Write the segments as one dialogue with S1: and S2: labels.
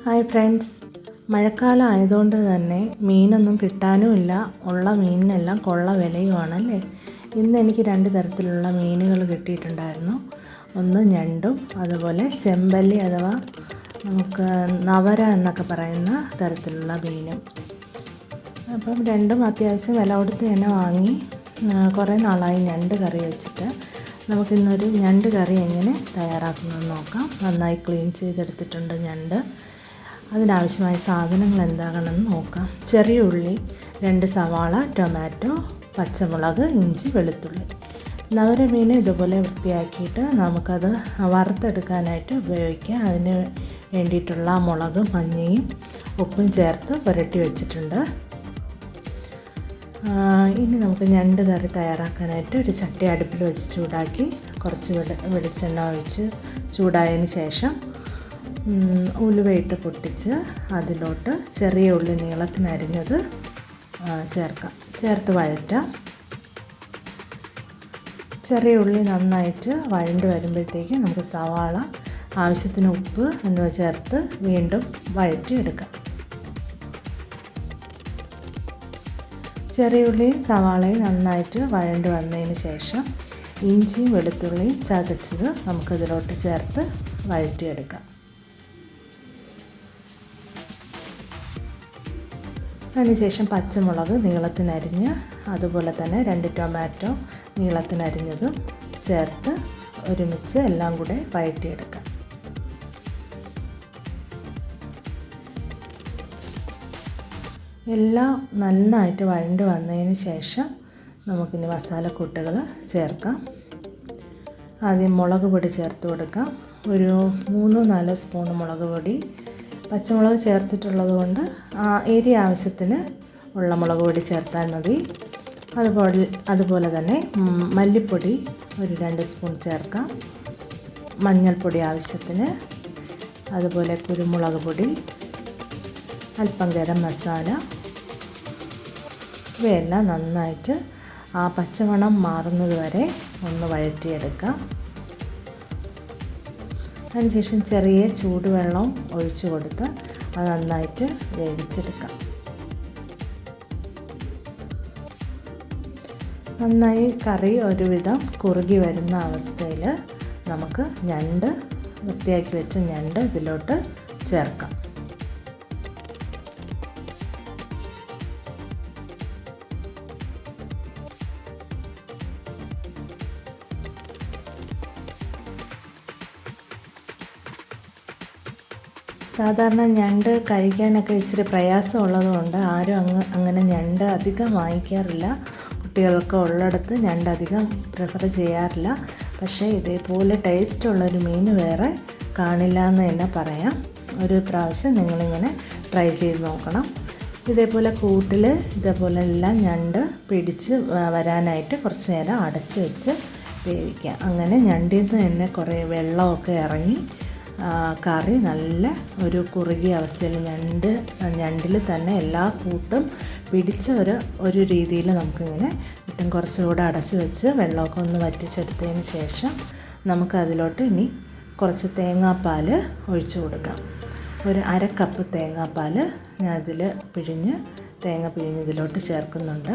S1: Hi friends, മഴക്കാലം ആയതുകൊണ്ട് തന്നെ മീനൊന്നും കിട്ടാനുമില്ല. ഉള്ള മീനിനെല്ലാം കൊള്ള വിലയുമാണല്ലേ. ഇന്ന് എനിക്ക് 2 തരത്തിലുള്ള മീനുകൾ കിട്ടിയിട്ടുണ്ടായിരുന്നു. ഒന്ന് ഞണ്ടും അതുപോലെ ചെമ്പല്ലി അഥവാ നമുക്ക് നവര എന്നൊക്കെ പറയുന്ന തരത്തിലുള്ള മീനും. അപ്പം രണ്ടും അത്യാവശ്യം വില കൊടുത്ത് തന്നെ വാങ്ങി. കുറേ നാളായി ഞണ്ട് കറി വെച്ചിട്ട്. നമുക്കിന്നൊരു ഞണ്ട് കറി എങ്ങനെ തയ്യാറാക്കുന്നതെന്ന് നോക്കാം. നന്നായി ക്ലീൻ ചെയ്തെടുത്തിട്ടുണ്ട് ഞണ്ട്. അതിനാവശ്യമായ സാധനങ്ങൾ എന്താണെന്ന് നോക്കാം. ചെറിയ ഉള്ളി, 2 സവാള, ടൊമാറ്റോ, പച്ചമുളക്, ഇഞ്ചി, വെളുത്തുള്ളി. നവര മീൻ ഇതുപോലെ വൃത്തിയാക്കിയിട്ട് നമുക്കത് വറുത്തെടുക്കാനായിട്ട് ഉപയോഗിക്കാം. അതിന് വേണ്ടിയിട്ടുള്ള മുളകും മഞ്ഞയും ഉപ്പും ചേർത്ത് പുരട്ടി വെച്ചിട്ടുണ്ട്. ഇനി നമുക്ക് ഞണ്ട് കറി തയ്യാറാക്കാനായിട്ട് ഒരു ചട്ടി അടുപ്പിൽ വെച്ച് ചൂടാക്കി കുറച്ച് വെളിച്ചെണ്ണ ഒഴിച്ച് ചൂടായതിന് ശേഷം ഉലുവയിട്ട് പൊട്ടിച്ച് അതിലോട്ട് ചെറിയ ഉള്ളി നീളത്തിനരിഞ്ഞത് ചേർത്ത് വഴറ്റാം. ചെറിയ ഉള്ളി നന്നായിട്ട് വഴണ്ട് വരുമ്പോഴത്തേക്ക് നമുക്ക് സവാള, ആവശ്യത്തിന് ഉപ്പ് എന്നിവ ചേർത്ത് വീണ്ടും വഴറ്റിയെടുക്കാം. ചെറിയ ഉള്ളിയും സവാളയും നന്നായിട്ട് വഴണ്ട് വന്നതിന് ശേഷം ഇഞ്ചിയും വെളുത്തുള്ളിയും ചതച്ചത് നമുക്കതിലോട്ട് ചേർത്ത് വഴറ്റിയെടുക്കാം. അതിനുശേഷം പച്ചമുളക് നീളത്തിനരിഞ്ഞ് അതുപോലെ തന്നെ 2 ടൊമാറ്റോ നീളത്തിനരിഞ്ഞതും ചേർത്ത് ഒരുമിച്ച് എല്ലാം കൂടെ വഴറ്റിയെടുക്കാം. എല്ലാം നന്നായിട്ട് വഴണ്ട് വന്നതിന് ശേഷം നമുക്കിനി മസാലക്കൂട്ടുകൾ ചേർക്കാം. ആദ്യം മുളക് പൊടി ചേർത്ത് കൊടുക്കാം. ഒരു 3-4 സ്പൂൺ മുളക് പൊടി. പച്ചമുളക് ചേർത്തിട്ടുള്ളത് കൊണ്ട് എരി ആവശ്യത്തിന് ഉള്ള മുളക് പൊടി ചേർത്താൽ മതി. അതുപോലെ തന്നെ മല്ലിപ്പൊടി ഒരു 2 സ്പൂൺ ചേർക്കാം. മഞ്ഞൾപ്പൊടി ആവശ്യത്തിന്, അതുപോലെ കുരുമുളക് പൊടി, അല്പം ഗരം മസാല. ഇവയെല്ലാം നന്നായിട്ട് ആ പച്ചമണം മാറുന്നത് വരെ ഒന്ന് വഴറ്റിയെടുക്കാം. അതിനുശേഷം ചെറിയ ചൂടുവെള്ളം ഒഴിച്ച് കൊടുത്ത് അത് നന്നായിട്ട് വേവിച്ചെടുക്കാം. നന്നായി കറി ഒരുവിധം കുറുകി വരുന്ന അവസ്ഥയിൽ നമുക്ക് ഞണ്ട് വൃത്തിയാക്കി വെച്ച ഞണ്ട് ഇതിലോട്ട് ചേർക്കാം. സാധാരണ ഞണ്ട് കഴിക്കാനൊക്കെ ഇച്ചിരി പ്രയാസമുള്ളതുകൊണ്ട് ആരും അങ്ങനെ ഞണ്ട് അധികം വാങ്ങിക്കാറില്ല. കുട്ടികൾക്ക് ഉള്ളിടത്ത് ഞണ്ട് അധികം പ്രിഫർ ചെയ്യാറില്ല. പക്ഷേ ഇതേപോലെ ടേസ്റ്റുള്ളൊരു മീൻ വേറെ കാണില്ല എന്ന് തന്നെ പറയാം. ഒരു പ്രാവശ്യം നിങ്ങളിങ്ങനെ ട്രൈ ചെയ്ത് നോക്കണം. ഇതേപോലെ കൂട്ടിൽ ഇതേപോലെ എല്ലാം ഞണ്ട് പിടിച്ച് വരാനായിട്ട് കുറച്ച് നേരം അടച്ച് വെച്ച് വേവിക്കാം. അങ്ങനെ ഞണ്ടിൽ നിന്ന് തന്നെ കുറേ വെള്ളമൊക്കെ ഇറങ്ങി കറി നല്ല ഒരു കുറുകിയ അവസ്ഥയിൽ ഞണ്ടിൽ തന്നെ എല്ലാ കൂട്ടും പിടിച്ച ഒരു രീതിയിൽ നമുക്കിങ്ങനെ കിട്ടും. കുറച്ചുകൂടെ അടച്ച് വെച്ച് വെള്ളമൊക്കെ ഒന്ന് വറ്റിച്ചെടുത്തതിന് ശേഷം നമുക്ക് അതിലോട്ട് ഇനി കുറച്ച് തേങ്ങാപ്പാൽ ഒഴിച്ചു കൊടുക്കാം. ഒരു 1/2 കപ്പ് തേങ്ങാപ്പാൽ ഞാൻ അതിൽ തേങ്ങ പിഴിഞ്ഞ് ഇതിലോട്ട് ചേർക്കുന്നുണ്ട്.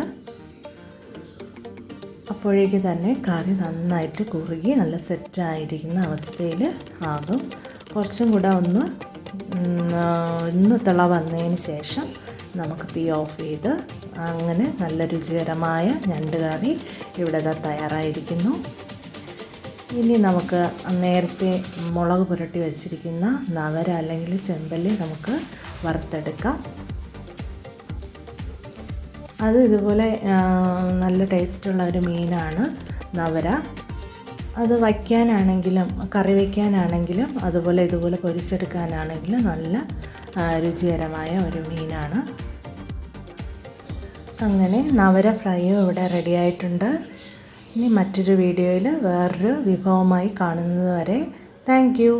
S1: അപ്പോഴേക്ക് തന്നെ കറി നന്നായിട്ട് കുറുകി നല്ല സെറ്റായിരിക്കുന്ന അവസ്ഥയിൽ ആകും. കുറച്ചും കൂടെ ഒന്ന് തിള വന്നതിന് ശേഷം നമുക്ക് തീ ഓഫ് ചെയ്ത് അങ്ങനെ നല്ല രുചികരമായ ഞണ്ട് കറി ഇവിടെ തയ്യാറായിരിക്കുന്നു. ഇനി നമുക്ക് നേരത്തെ മുളക് പുരട്ടി വെച്ചിരിക്കുന്ന നവര അല്ലെങ്കിൽ ചെമ്പല്ലി നമുക്ക് വറുത്തെടുക്കാം. അത് ഇതുപോലെ നല്ല ടേസ്റ്റുള്ള ഒരു മീനാണ് നവര. അത് വയ്ക്കാനാണെങ്കിലും കറി വയ്ക്കാനാണെങ്കിലും ഇതുപോലെ പൊരിച്ചെടുക്കാനാണെങ്കിലും നല്ല രുചികരമായ ഒരു മീനാണ്. അങ്ങനെ നവര ഫ്രൈയും ഇവിടെ റെഡിയായിട്ടുണ്ട്. ഇനി മറ്റൊരു വീഡിയോയിൽ വേറൊരു വിഭവമായി കാണുന്നത് വരെ താങ്ക് യു.